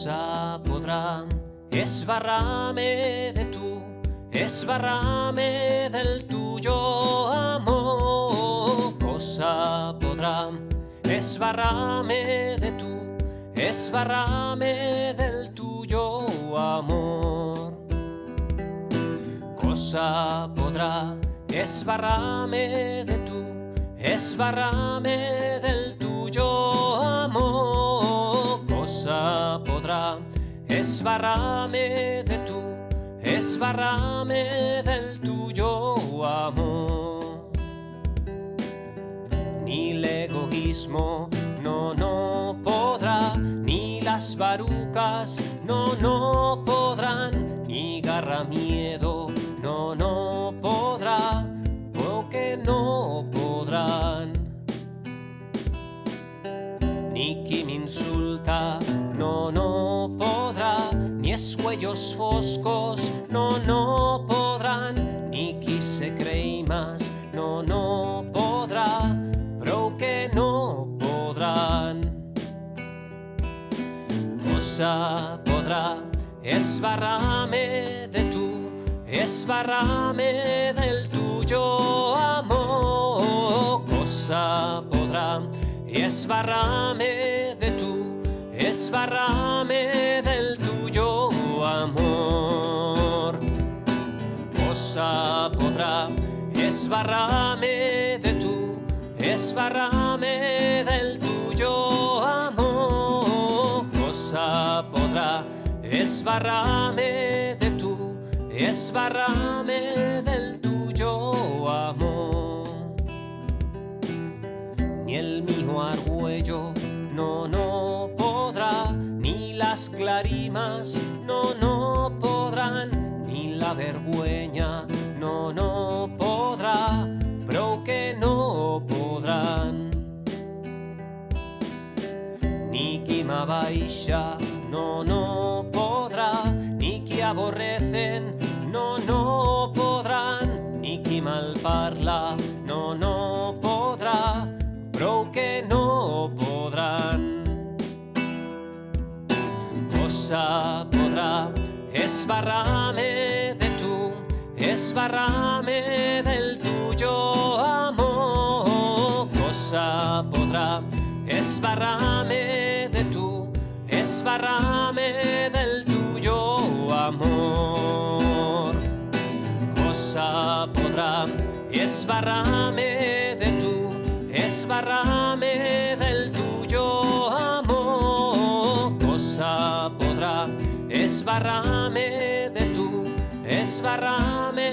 cosa podrá esbarrarme de tú, esbarrarme del tuyo amor. Cosa podrá esbarrarme de tú, esbarrarme del tuyo amor. Cosa podrá esbarrarme de tú, esbarrarme del tuyo amor. Cosa podrá esbarrarme de tú, esbarrarme del tuyo amor. Ni el egoísmo no podrá, ni las barucas no podrán, ni garra miedo no podrá, porque no podrán. Ni quien insulta no podrá, ni escuellos foscos no podrán, ni qui se crei más no podrá, pero que no podrán. Cosa podrá esbarrarme de tú, esbarrarme del tuyo amor. Cosa podrá esbarrarme de tú, esbarrarme del tuyo amor. Cosa podrá esbarrarme de tú, esbarrarme del tuyo amor. Cosa podrá esbarrarme de tú, esbarrarme del tuyo amor. Ni el mío argüello no podrá, ni las clarimas no podrán, ni la vergüenza no podrá, pero que no podrán. Ni qui m'abaixa no podrá, ni qui aborrecen no podrán, ni qui malparla no podrá, pero que no podrán. Cosa podrá esbarrarme de tú, esbarrarme del tuyo amor. Cosa podrá esbarrarme de tú, esbarrarme del tuyo amor. Cosa podrá esbarrarme de tú, esbarrarme del tuyo amor. Cosa podrá esbarrarme de tú, esbarrarme